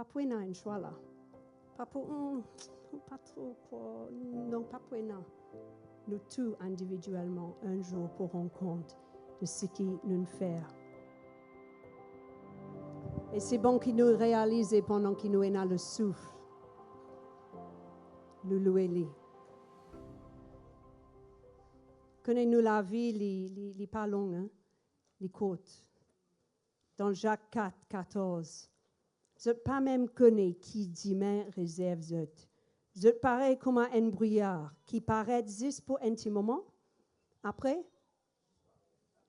Papouena un choix là. Papou, pas trop quoi. Non, Papouena. Nous tous individuellement, un jour, pourrons compte de ce qu'il nous fait. Et c'est bon qu'il nous réalise pendant qu'il nous est dans le souffle. Nous louer-lui. Connaissez-nous la vie, les pas longues, hein? Les courtes. Dans Jacques 4, 14. Je ne pas même connais qui demain réserve zot. Je parais comme un brouillard qui paraît juste pour un petit moment. Après,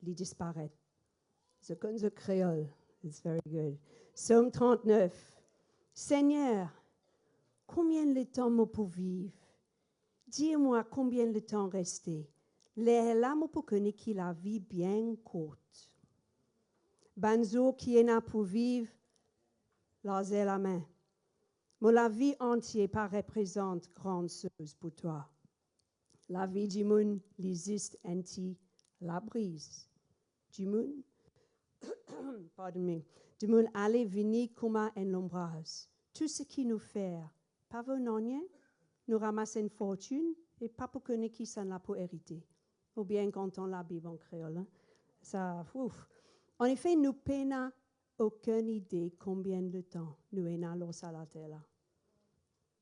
il disparaît. Je connais le créole. It's very good. Psaume 39. Seigneur, combien de temps me pour vivre? Dis-moi combien de temps rester. Les là me pour connaître qu'il a vie bien courte. Banzo qui est là pour vivre, laser la main. Mais la vie entière pas représente grande chose pour toi. La vie du monde existe anti la brise. Du monde, pardon, du monde aller venir comme un ombrage. Tout ce qui nous fait, pas venir, nous ramasser une fortune et pas pour connaître qui s'en a pour hériter. Ou bien quand on la Bible en créole. Hein? Ça, ouf. En effet, nous n'avons aucune idée combien de temps nous avons à la terre.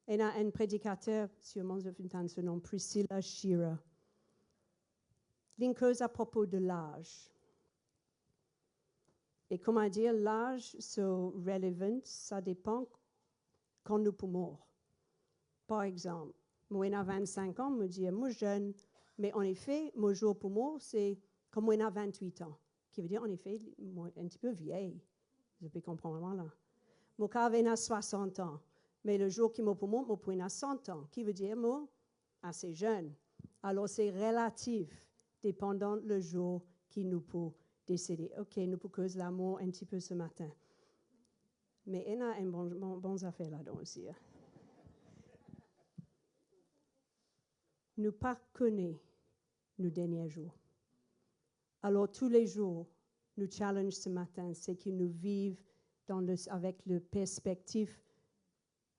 Il y a un prédicateur, sûrement je vous son nom, Priscilla Shirer. Une chose à propos de l'âge. Et comment dire, l'âge, c'est relevant, ça dépend quand nous pouvons mourir. Par exemple, moi, j'ai 25 ans, je me dis, moi, jeune, mais en effet, mon jour pour mourir, c'est comme moi, j'ai 28 ans. Qui veut dire, en effet, moi, un petit peu vieille. Je peux comprendre là. Mon cas a 60 ans. Mais le jour qui m'a pour moi, mon a 100 ans. Qui veut dire, moi, assez jeune. Alors, c'est relatif, dépendant le jour qui nous peut décider. OK, nous pouvons causer l'amour un petit peu ce matin. Mais il y a une bonne affaire là-dedans aussi. Hein. Nous pas connaître nos derniers jours. Alors, tous les jours, nous challenge ce matin, c'est que nous vivons avec la perspective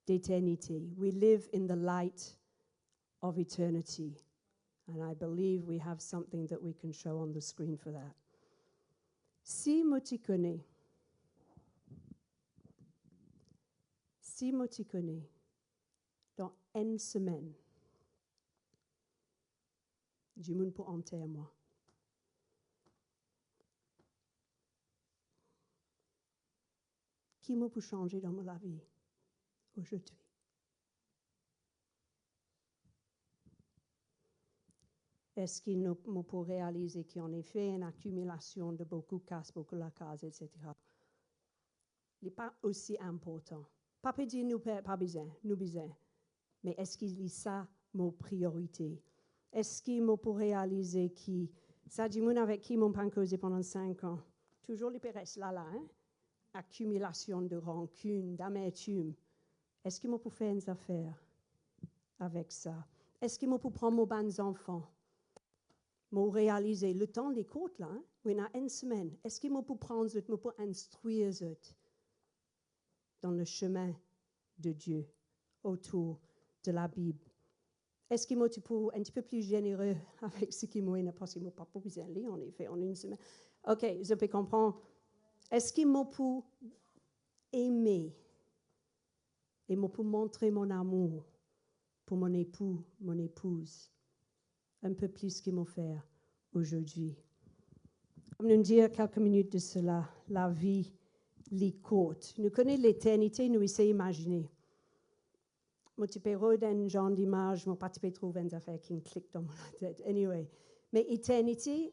d'éternité. We live in the light of eternity. And I believe we have something that we can show on the screen for that. Si moi tu connais, dans une semaine, du monde pour enterrer moi. Qui m'a pour changer dans ma vie aujourd'hui? Est-ce qu'il nous pour réaliser qu'en effet, une accumulation de beaucoup de casse, beaucoup de la case, etc. Il n'est pas aussi important. Pas peut dire nous pas besoin, nous besoin. Mais est-ce qu'il est ça mon priorité? Est-ce qu'il m'a pour réaliser qui ça du monde avec qui m'ont pas causé pendant 5 ans? Toujours les péresses là, hein? Accumulation de rancune, d'amertume. Est-ce qu'il m'a pour faire une affaire avec ça? Est-ce qu'il m'a pour prendre mes bons enfants? M'a réalisé le temps des côtes là, hein? Oui, il y a une semaine. Est-ce qu'il m'a pour prendre, m'a pour instruire dans le chemin de Dieu autour de la Bible? Est-ce qu'il m'a pour un petit peu plus généreux avec ce qu'il m'a parce qu'il m'a pas besoin de lire en effet en une semaine. Ok, je peux comprendre. Est-ce qu'il m'a pour aimer et m'a pour montrer mon amour pour mon époux, mon épouse, un peu plus qu'il m'a fait aujourd'hui? Comme nous dire quelques minutes de cela, la vie, les côtes. Nous connaissons l'éternité, nous essayons d'imaginer. Moi, tu peux d'un genre d'image, moi, pas tu peux trouver une affaire qui me clique dans ma tête. Anyway, mais éternité,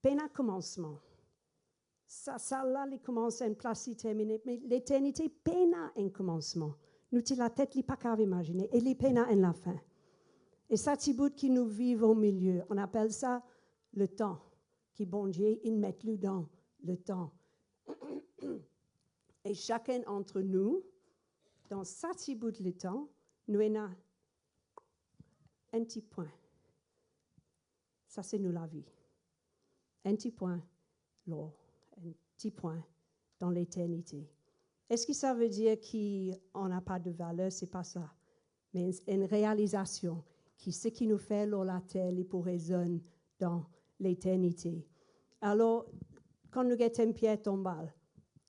peine à commencement. Ça là, il commence à une place terminée, mais l'éternité, peine à un commencement. Nous, tu la tête, il pas qu'à imaginer, et les peine à la fin. Et ça, petit bout qui nous vit au milieu, on appelle ça le temps. Qui, bon Dieu, il met le dans le temps. Et chacun d'entre nous, dans ce petit bout de temps, nous avons un petit point. Ça, c'est nous la vie. Un petit point, là, un petit point dans l'éternité. Est-ce que ça veut dire qu'on n'a pas de valeur? Ce n'est pas ça. Mais une réalisation que ce qui nous fait sur la terre, il pour résonner dans l'éternité. Alors, quand nous mettons un pied tombal,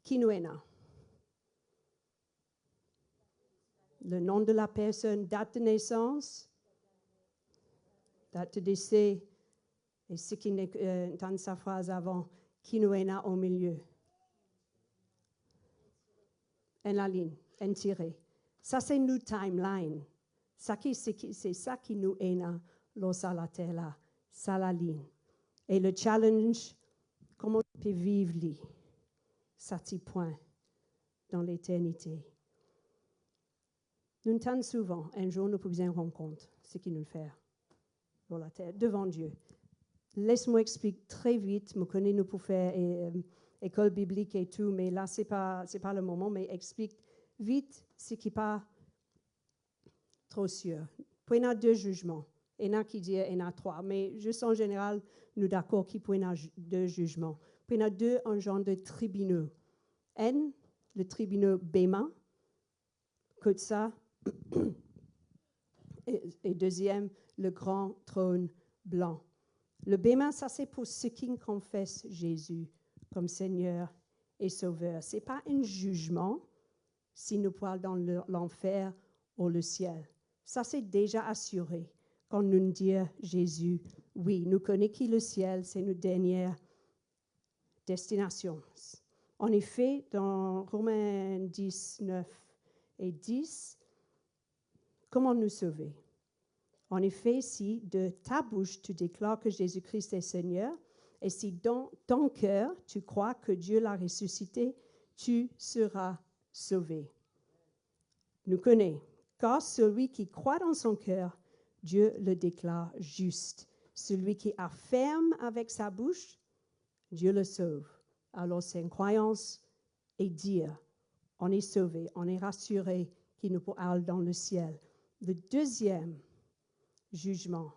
qui nous est là? Le nom de la personne, date de naissance, date de décès, et ce qui est dans sa phrase avant, qui nous est là au milieu. Une ligne, un tiré. Ça, c'est notre timeline. C'est ça qui nous est là, à la terre là. Ça, la ligne. Et le challenge, comment on peut vivre ça petit point dans l'éternité. Nous entendons souvent, un jour nous pouvons rendre compte ce qu'il nous fait sur la terre, devant Dieu. Laisse-moi expliquer très vite, je connais nous pour faire école biblique et tout, mais là, ce n'est pas le moment, mais explique vite ce qui n'est pas trop sûr. Puis il y a 2 jugements. Il y en a qui disent il y en a 3, mais juste en général, nous d'accord qu'il y a 2 jugements. Puis il y en a 2 en genre de tribunaux. Un, le tribunal Béma, que ça, et deuxième, le grand trône blanc. Le Béma, ça c'est pour ceux qui confessent Jésus comme Seigneur et Sauveur. Ce n'est pas un jugement si nous parlons dans l'enfer ou le ciel. Ça c'est déjà assuré quand nous disons Jésus. Oui, nous connaissons qui le ciel, c'est notre dernière destination. En effet, dans Romains 10, 9 et 10, comment nous sauver? En effet, si de ta bouche tu déclares que Jésus-Christ est Seigneur, et si dans ton cœur tu crois que Dieu l'a ressuscité, tu seras sauvé. Nous connaissons, car celui qui croit dans son cœur, Dieu le déclare juste. Celui qui affirme avec sa bouche, Dieu le sauve. Alors c'est une croyance et dire, on est sauvé, on est rassuré qu'il nous peut aller dans le ciel. Le deuxième jugement,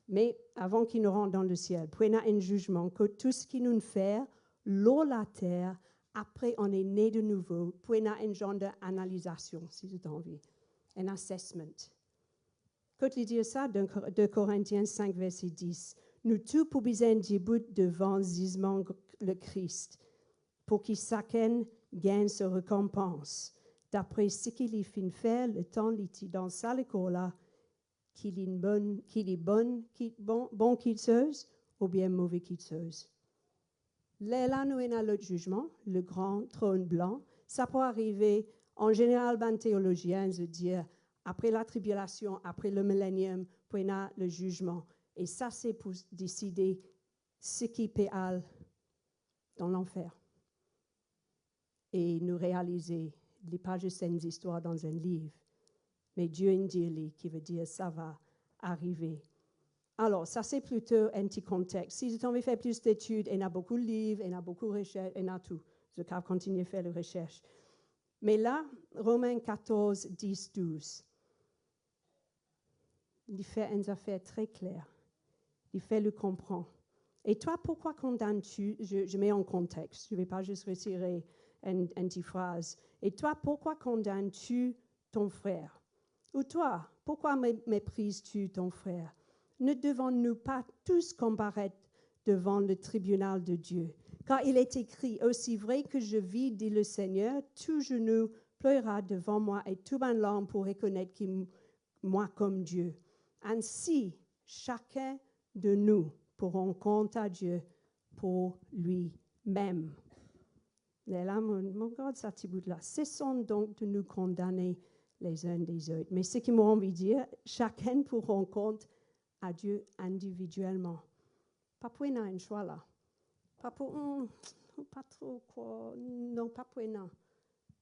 mais avant qu'il nous rentre dans le ciel, puis il y a un jugement que tout ce qui nous fait, l'eau, la terre, après on est né de nouveau, puis il y a un genre d'analysation, si tu as envie, un assessment. Quand il dit ça, 2 Corinthiens 5, verset 10, nous tous pouvons debout devant gisement le Christ, pour qu'il chacun gagne sa récompense. D'après ce qu'il y fin faire, le temps il dans sa école-là, qu'il est bon quitteuse ou bien mauvais quitteuse. Là, nous avons le jugement, le grand trône blanc. Ça peut arriver, en général, les théologiens se disent, après la tribulation, après le millénium, puis il y a le jugement. Et ça, c'est pour décider ce qui peut aller dans l'enfer. Et nous réaliser, il n'est pas juste une histoire dans un livre, mais Dieu dit qui veut dire ça va arriver. Alors, ça c'est plutôt un petit contexte. Si vous avez fait plus d'études, il y a beaucoup de livres, il y a beaucoup de recherches, il y a tout. Je vais continuer à faire les recherches. Mais là, Romains 14, 10, 12, il fait une affaire très claire. Il fait le comprendre. Et toi, pourquoi condamnes-tu? Je mets en contexte, je ne vais pas juste retirer une petite phrase. Et toi, pourquoi condamnes-tu ton frère? Ou toi, pourquoi méprises-tu ton frère? Ne devons-nous pas tous comparaître devant le tribunal de Dieu? Car il est écrit, aussi vrai que je vis, dit le Seigneur, tout genou pleurera devant moi et tout ma langue pour reconnaître moi comme Dieu. Ainsi, chacun de nous pourront compter à Dieu pour lui-même. Et là, mon God, ça petit bout de là. Cessons donc de nous condamner les uns des autres. Mais ce qui m'a envie de dire, chacun pourra compte à Dieu individuellement. Pas pour un choix là. Pas pour, pas trop quoi. Non, pas pour non.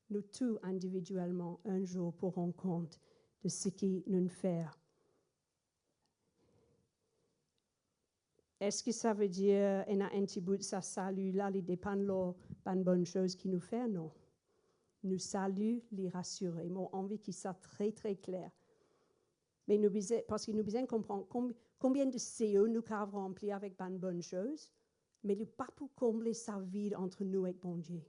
Nous tous individuellement, un jour, pourrons compte de ce qui nous fait. Est-ce que ça veut dire qu'il y a un petit bout de sa salut là, il dépend de la bonne chose qu'il nous fait? Non. Nous saluons, les rassurer. Moi, envie qu'il soit très, très clair. Mais parce que nous besoin comprendre combien de CO nous avons rempli avec de bonnes choses, mais pas pour combler sa vie entre nous et bon Dieu.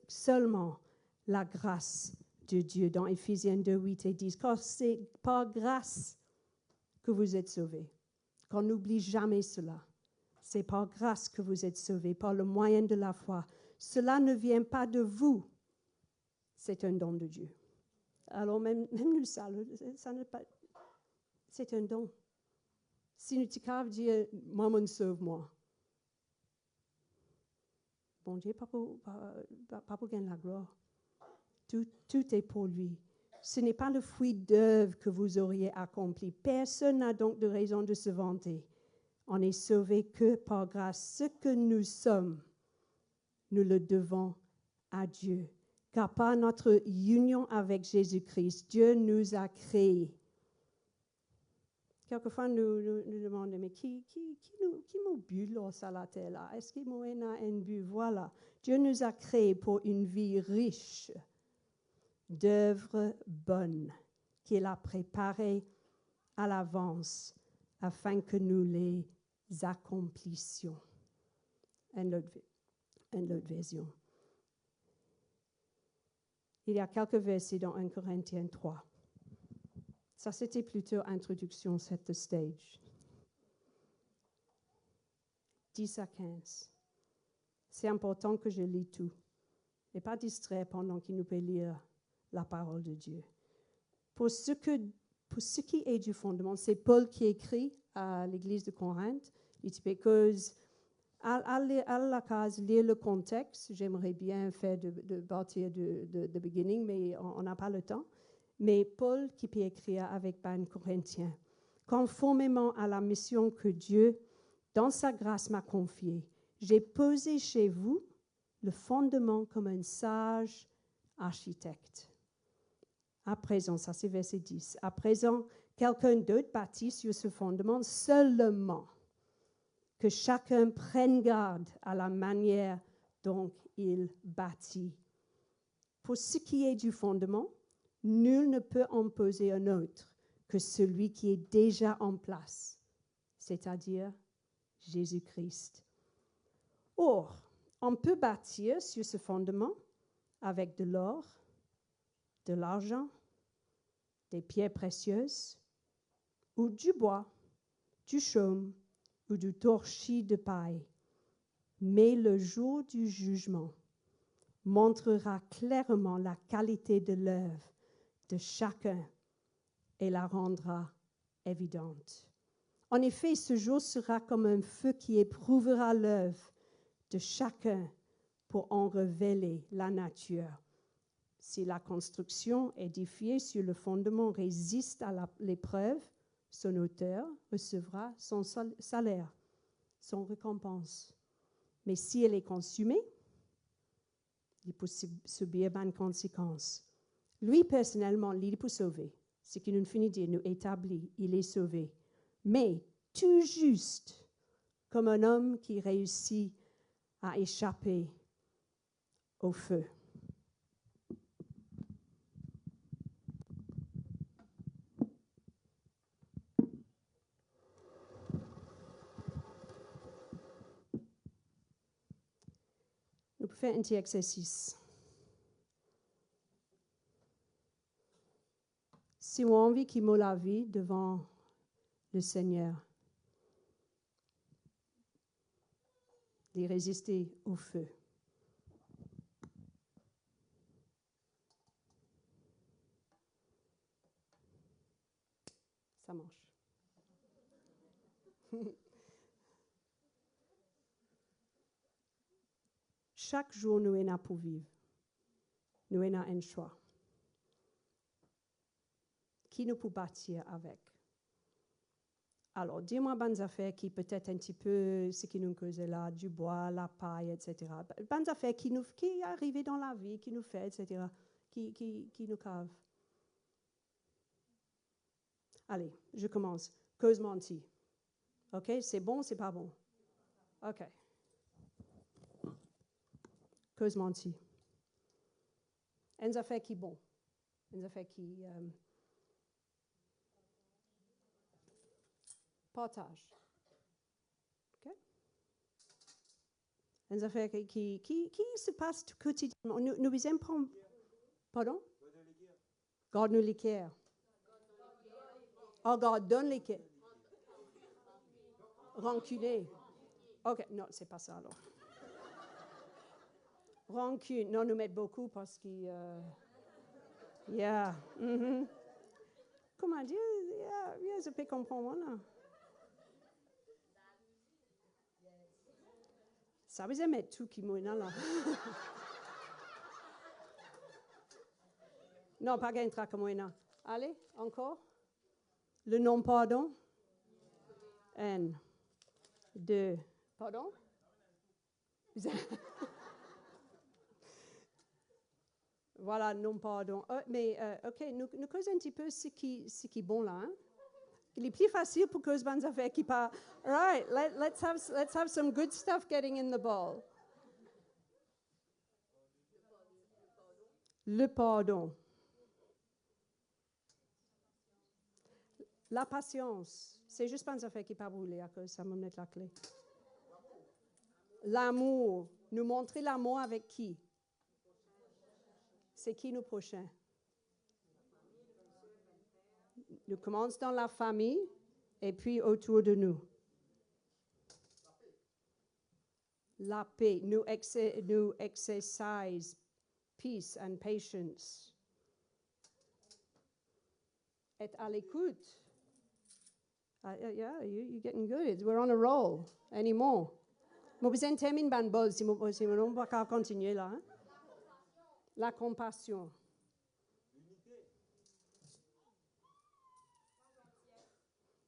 seulement la grâce de Dieu dans Éphésiens 2, 8 et 10. Car c'est par grâce que vous êtes sauvés. Qu'on n'oublie jamais cela. C'est par grâce que vous êtes sauvés, par le moyen de la foi. Cela ne vient pas de vous. C'est un don de Dieu. Alors même nous, ça n'est pas... C'est un don. Si nous t'écartons dire, maman sauve-moi. Bon Dieu, pas pour gagner la gloire. Tout est pour lui. Ce n'est pas le fruit d'œuvre que vous auriez accompli. Personne n'a donc de raison de se vanter. On n'est sauvé que par grâce. Ce que nous sommes, nous le devons à Dieu. Car par notre union avec Jésus-Christ, Dieu nous a créés. Quelquefois, nous demandons, mais qui nous but à la terre là? Est-ce qu'il y a un but? Voilà. Dieu nous a créés pour une vie riche d'œuvres bonnes qu'il a préparées à l'avance afin que nous les accomplissions. Une autre version. Il y a quelques versets dans 1 Corinthiens 3. Ça, c'était plutôt introduction, cette stage. 10 à 15. C'est important que je lis tout. Et pas distrait pendant qu'il nous peut lire la parole de Dieu. Pour ce qui est du fondement, c'est Paul qui écrit à l'église de Corinthe. Il dit because à la case, lire le contexte. J'aimerais bien faire de partir de beginning, mais on n'a pas le temps. Mais Paul qui peut écrire avec les Corinthiens, conformément à la mission que Dieu, dans sa grâce, m'a confiée, j'ai posé chez vous le fondement comme un sage architecte. À présent, ça c'est verset 10, à présent, quelqu'un d'autre bâtit sur ce fondement seulement que chacun prenne garde à la manière dont il bâtit. Pour ce qui est du fondement, nul ne peut en poser un autre que celui qui est déjà en place, c'est-à-dire Jésus-Christ. Or, on peut bâtir sur ce fondement avec de l'or, de l'argent, des pierres précieuses, ou du bois, du chaume ou du torchis de paille. Mais le jour du jugement montrera clairement la qualité de l'œuvre de chacun et la rendra évidente. En effet, ce jour sera comme un feu qui éprouvera l'œuvre de chacun pour en révéler la nature. Si la construction édifiée sur le fondement résiste à l'épreuve, son auteur recevra son salaire, son récompense. Mais si elle est consumée, il peut subir une conséquence. Lui, personnellement, il peut sauver. Ce qui nous finit de dire, nous établit, il est sauvé. Mais tout juste, comme un homme qui réussit à échapper au feu. Nous pouvons faire un petit exercice. Si on a envie qu'il me la vie devant le Seigneur, de résister au feu. Ça marche. Chaque jour, nous avons pour vivre. Nous avons un choix. Qui nous peut bâtir avec? Alors, dis-moi bonnes affaires qui peut-être un petit peu, ce qui nous cause là, du bois, la paille, etc. Bonnes affaires qui arrivent dans la vie, qui nous fait, etc. Qui nous cave. Allez, je commence. Cause menti. OK? C'est bon, c'est pas bon? OK. Cause menti. Une affaire qui est bon. Une affaire qui... partage. OK? Des affaires qui se passent quotidiennement. Nous besoin prendre... Pardon? God nous l'équerre. Oh, God donne l'équerre. Rancunier. OK, non, c'est pas ça alors. Rancune. Non, nous mettons beaucoup parce que... yeah. Mm-hmm. Comment dire? Yeah, je peux comprendre. Non? Ça veut dire mettre tout qui mouille là. Non, pas gain trac moi non. Allez, encore. Le non-pardon. N. 2. Pardon? Voilà, non-pardon. Mais, OK, nous causons un petit peu ce qui est bon là. Hein? Il est plus facile pour cause bonnes affaires qui pas. Right, let's have some good stuff getting in the bowl. Le pardon. La patience. C'est juste bonnes affaires qui pas brûler à cause ça me met la clé. L'amour. Nous montrer l'amour avec qui? C'est qui nos prochains? Nous commençons dans la famille et puis autour de nous. La paix. Nous exercise peace and patience. Être à l'écoute. Yeah, you're getting good. We're on a roll anymore. Je besoin terminer ban bol si on ne va pas continuer là. Hein? La compassion.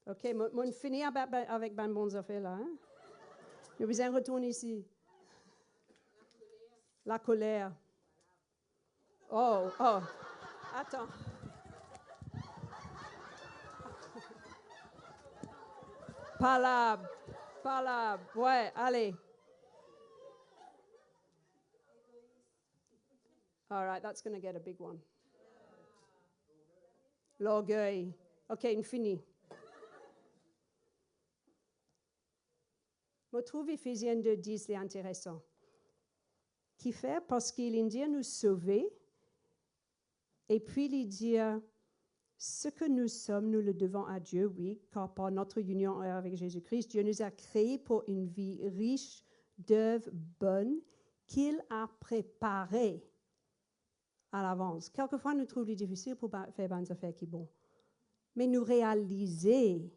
OK, on finit avec ban bons affaires là. Hein? Nous besoin retourner ici. La colère. Oh, attends. Palabre, ouais, allez. All right, that's going to get a big one. L'orgueil. OK, on finit. Je trouve Éphésiens 2:10 est intéressant. Qui fait parce qu'il dit nous sauver, et puis il dit ce que nous sommes, nous le devons à Dieu, oui, car par notre union avec Jésus-Christ, Dieu nous a créés pour une vie riche d'œuvres bonnes qu'il a préparées à l'avance. Quelquefois, nous trouvons difficile pour faire des affaires qui sont bonnes. Mais nous réaliser,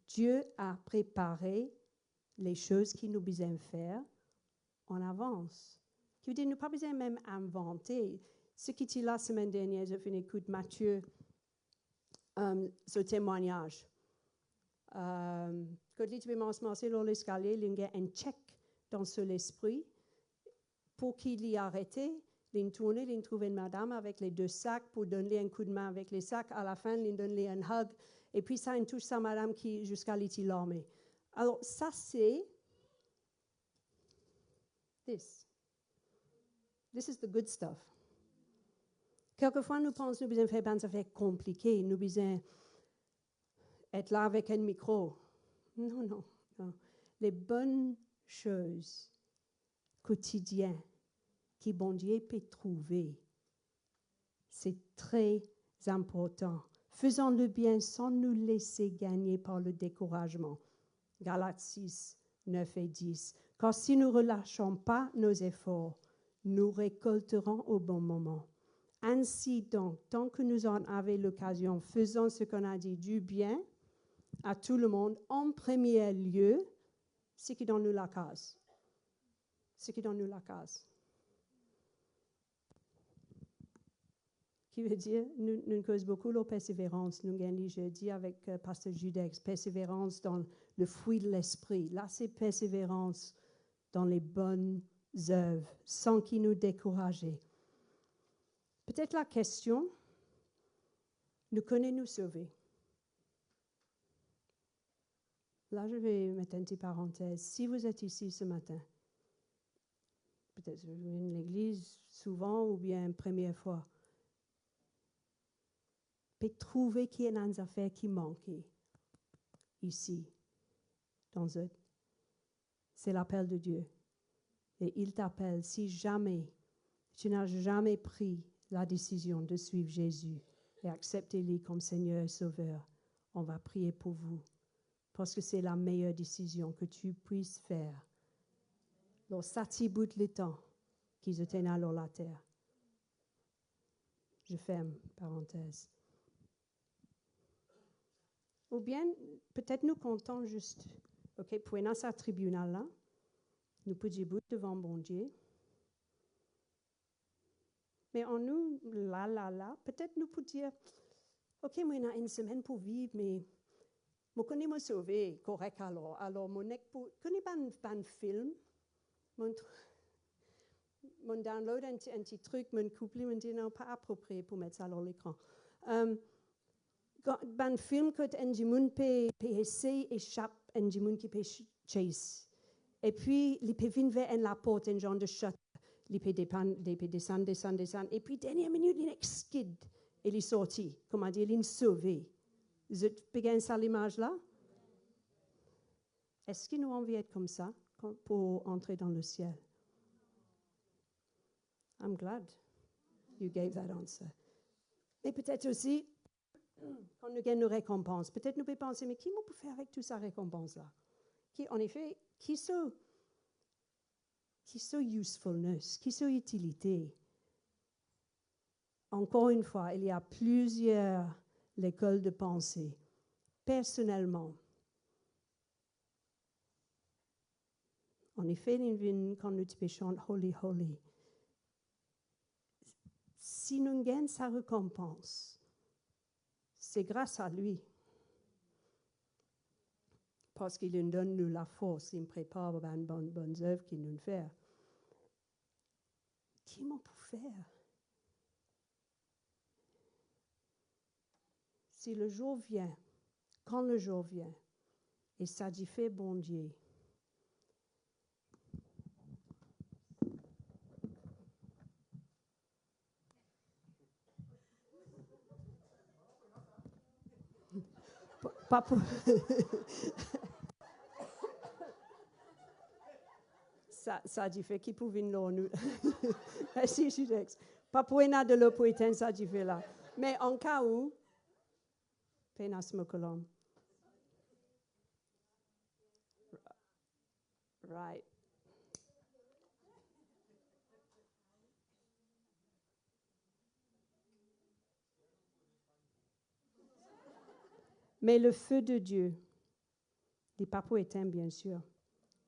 Dieu a préparé les choses qu'il nous besoin faire en avance. Qui veut dire, nous n'avons pas besoin même inventer. Ce qui était la semaine dernière, j'ai fait une écoute Matthieu, ce témoignage. Quand il est monté dans l'escalier, il y a un check dans son esprit pour qu'il y arrêté. Il tourné, il trouvé une madame avec les 2 sacs pour donner un coup de main avec les sacs. À la fin, il donne un hug. Et puis, ça, il touche sa madame qui, jusqu'à l'armée. Alors, ça, c'est this. This is the good stuff. Quelquefois, nous pensons que nous besoin faire des affaires compliquées. Nous besoin être là avec un micro. Non. Les bonnes choses quotidiennes que bon Dieu peut trouver, c'est très important. Faisons le bien sans nous laisser gagner par le découragement. Galates 6, 9 et 10. Car si nous ne relâchons pas nos efforts, nous récolterons au bon moment. Ainsi donc, tant que nous en avons l'occasion, faisons ce qu'on a dit du bien à tout le monde, en premier lieu, ce qui donne nous la case. Ce qui donne nous la case. Qui veut dire, nous causons beaucoup la persévérance. Nous gagnons jeudi avec Pasteur Judex, persévérance dans le fruit de l'esprit. Là, c'est persévérance dans les bonnes œuvres, sans qui nous décourager. Peut-être la question, nous connaissons-nous sauver? Là, je vais mettre une petite parenthèse. Si vous êtes ici ce matin, peut-être vous venez de l'église souvent ou bien une première fois, peut trouver qu'il y a des affaires qui manquent ici, dans eux. C'est l'appel de Dieu. Et il t'appelle. Si jamais tu n'as jamais pris la décision de suivre Jésus et accepter-le comme Seigneur et Sauveur, on va prier pour vous. Parce que c'est la meilleure décision que tu puisses faire. Alors, ça bout le temps qu'ils étaient alors la terre. Je ferme, parenthèse. Ou bien, peut-être nous comptons juste, OK, pour dans ce tribunal-là, nous pouvons dire devant bon Dieu. Mais en nous, là, peut-être nous pouvons dire, OK, moi, on a une semaine pour vivre, mais je connais me sauver, correct alors. Alors, mon connais pas un film, mon download un petit truc, mon couple, me dit non, pas approprié pour mettre ça sur l'écran. Un film que un monde peut essayer échappe, un monde qui peut chase. Et puis, il peut venir vers la porte, un genre de shot. Il peut descendre. Et puis, dernière minute, il esquive. Il est sorti. Comment dire, il est sauvé. Vous avez ça l'image là? Est-ce qu'il nous envie d'être comme ça pour entrer dans le ciel? I'm glad you gave that answer. Mais peut-être aussi, quand nous gagnons nos récompenses, peut-être nous pouvons penser, mais qui peut faire avec toute sa récompense-là? En effet, qui sont usefulness, qui sont utilité? Encore une fois, il y a plusieurs écoles de pensée. Personnellement, en effet, quand nous chantons Holy, Holy, si nous gagnons sa récompense, c'est grâce à lui. Parce qu'il nous donne la force, il nous prépare pour une bonne œuvre qu'il nous fait. Qui m'en peut faire? Si le jour vient, quand le jour vient, et ça dit fait bon Dieu, pas pour... ça dit fait qui pouvait nous... Merci, Judex. Pas pour une de l'opérateur, ça dit fait là. Mais en cas où, penas mocolom. Right. Mais le feu de Dieu, les papous éteints, bien sûr,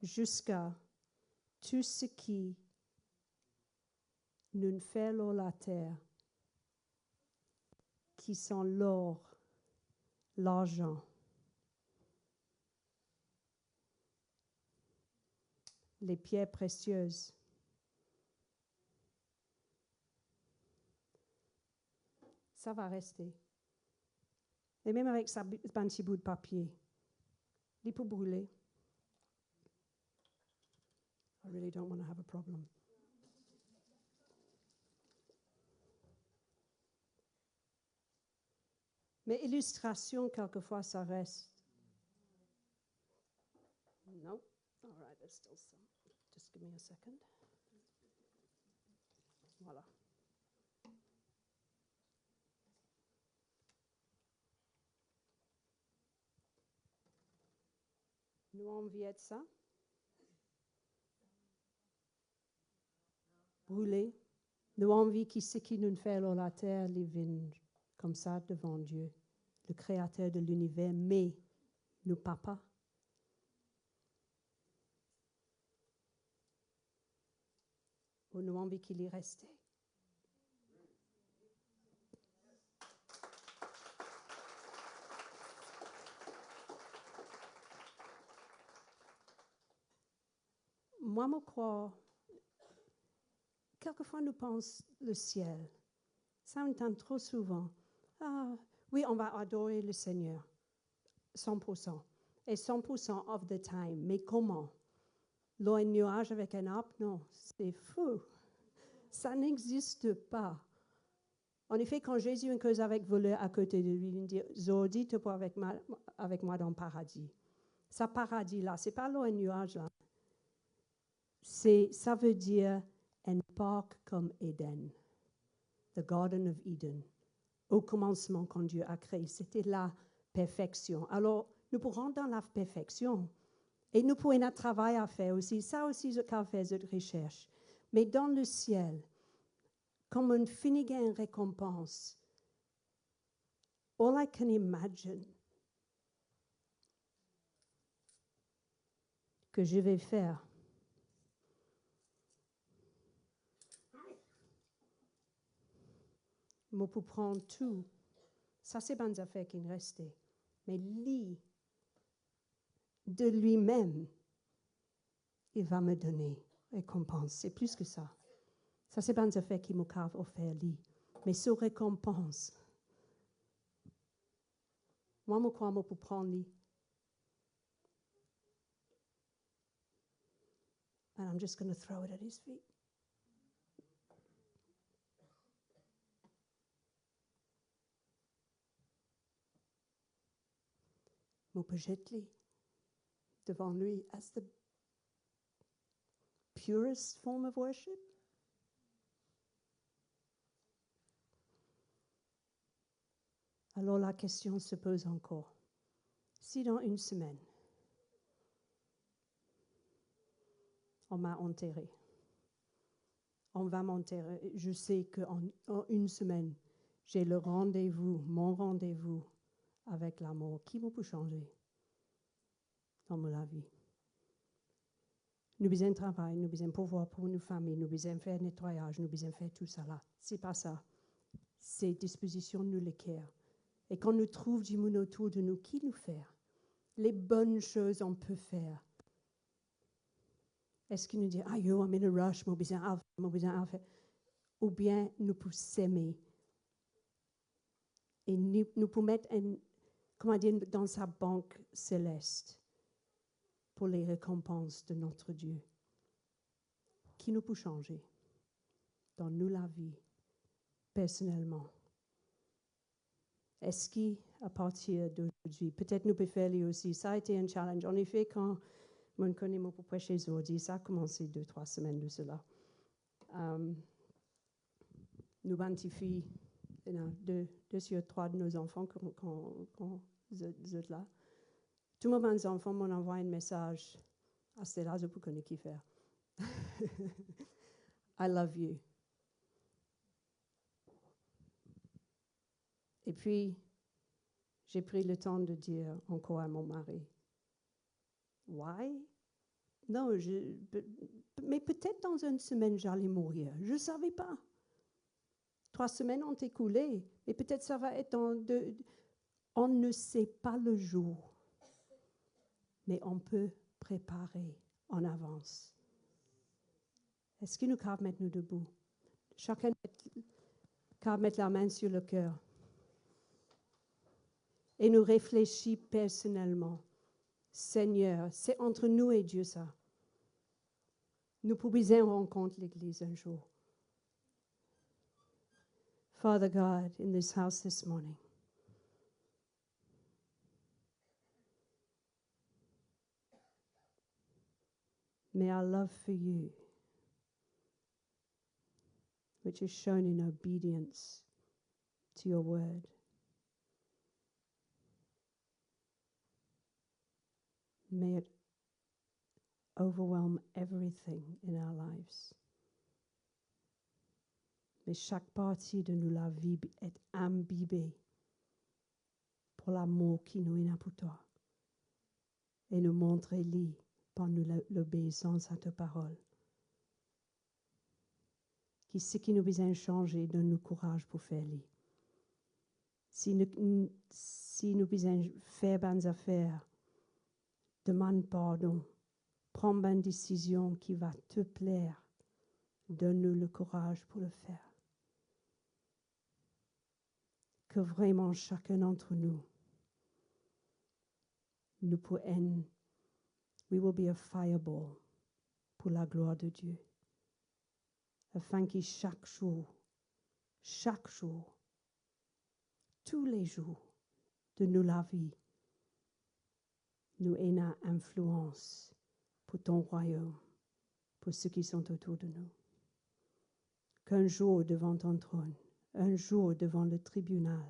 jusqu'à tout ce qui nous fait la terre, qui sont l'or, l'argent, les pierres précieuses. Ça va rester. Et même avec un petit bout de papier, il peut brûler. I really don't want to have a problem. Mais illustration, quelquefois, ça reste. No. All right, there's still some. Just give me a second. Voilà. Nous envions ça. Brûler. Nous envions ce qui nous fait sur la terre, les vignes, comme ça, devant Dieu, le créateur de l'univers, mais nous, papa. Ou nous envions qu'il y reste. Moi, je crois, quelquefois nous pensons le ciel. Ça, on entend trop souvent. Ah, oui, on va adorer le Seigneur, 100%. Et 100% of the time. Mais comment? L'eau et nuage avec un arbre? Non, c'est fou. Ça n'existe pas. En effet, quand Jésus a une cause avec voleur à côté de lui, il dit, Zordi, tu peux avec moi dans le paradis. Ce paradis-là, ce n'est pas l'eau et nuage là. Ça veut dire un parc comme Éden, the Garden of Eden. Au commencement, quand Dieu a créé, c'était la perfection. Alors, nous pourrons dans la perfection. Et nous pouvons un travail à faire aussi. Ça aussi, je peux faire cette recherche. Mais dans le ciel, comme une finigane récompense, all I can imagine que je vais faire, moi pour prendre tout, ça c'est bonnes affaires qui me restaient, mais lui, de lui-même, il va me donner récompense. C'est plus que ça. Ça c'est bonnes affaires qui m'ont offert lui. Mais ce récompense, moi, je crois pour prendre lui. And I'm just going to throw it at his feet. Je peux jeter devant lui as the purest form of worship. Alors la question se pose encore. Si dans une semaine, on m'a enterré, on va m'enterrer, je sais qu'en une semaine, j'ai le rendez-vous, mon rendez-vous avec la mort. Qui peut changer dans ma vie? Nous besoin travailler, nous besoin pouvoir pour nos familles, nous besoin faire nettoyage, nous besoin faire tout ça là. C'est pas ça. C'est disposition nous les cœurs. Et quand nous trouvons du monde autour de nous, qui nous fait? Les bonnes choses on peut faire. Est-ce qu'il nous dit, ah yo, I'm in a rush, j'ai besoin de faire. Ou bien nous pouvons s'aimer. Et nous pouvons mettre comment dire, dans sa banque céleste pour les récompenses de notre Dieu. Qui nous peut changer dans nous la vie, personnellement. Est-ce qu'à partir d'aujourd'hui, peut-être nous pouvons faire lui aussi, ça a été un challenge. En effet, quand mon connaît mon pour prêcher aujourd'hui, ça a commencé 2-3 semaines de cela. Nous 20 filles, deux sur 3 de nos enfants quand vous êtes là. Tous mes enfants m'ont envoyé un message. À ce là, je peux connaître qui faire. I love you. Et puis, j'ai pris le temps de dire encore à mon mari, why? Non, mais peut-être dans une semaine, j'allais mourir. Je ne savais pas. 3 semaines ont écoulé, et peut-être ça va être on ne sait pas le jour, mais on peut préparer en avance. Est-ce que nous pouvons mettre nous debout? Chacun peut mettre la main sur le cœur. Et nous réfléchissons personnellement. Seigneur, c'est entre nous et Dieu ça. Nous pouvons rencontrer l'Église un jour. Father God, in this house this morning, may our love for you, which is shown in obedience to your word, may it overwhelm everything in our lives. Mais chaque partie de nous la vie est imbibée pour l'amour qui nous est pour toi. Et nous montrer-lui par nous l'obéissance à ta parole. Qui ce qui nous besoin changer, donne-nous courage pour faire lui. Si nous besoin faire bonnes affaires, demande pardon, prends une décision qui va te plaire, donne-nous le courage pour le faire. Que vraiment chacun d'entre nous, nous pourrons, we will be a fireball pour la gloire de Dieu. Afin que chaque jour, tous les jours de nous la vie, nous ayons une influence pour ton royaume pour ceux qui sont autour de nous. Qu'un jour devant ton trône, un jour devant le tribunal,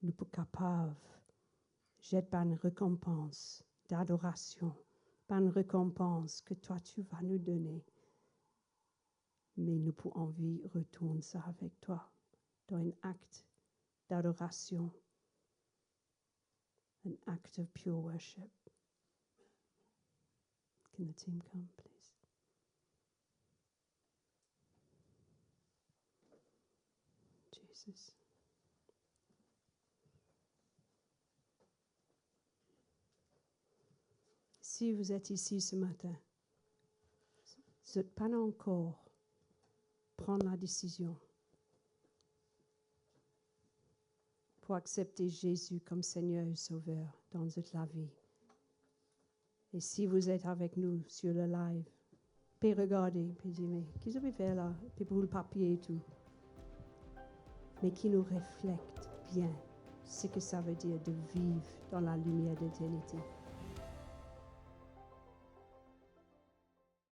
nous sommes capables de jeter une récompense d'adoration, pas une récompense que toi tu vas nous donner. Mais nous pouvons envie retourner ça avec toi dans un acte d'adoration, an act of pure worship. Can the team come, please? Jesus. Si vous êtes ici ce matin, vous n'êtes pas encore prendre la décision pour accepter Jésus comme Seigneur et Sauveur dans toute la vie. Et si vous êtes avec nous sur le live, puis regardez, puis dites, mais qu'est-ce que vous faites là? Puis pour le papier et tout. Mais qui nous reflète bien ce que ça veut dire de vivre dans la lumière d'éternité.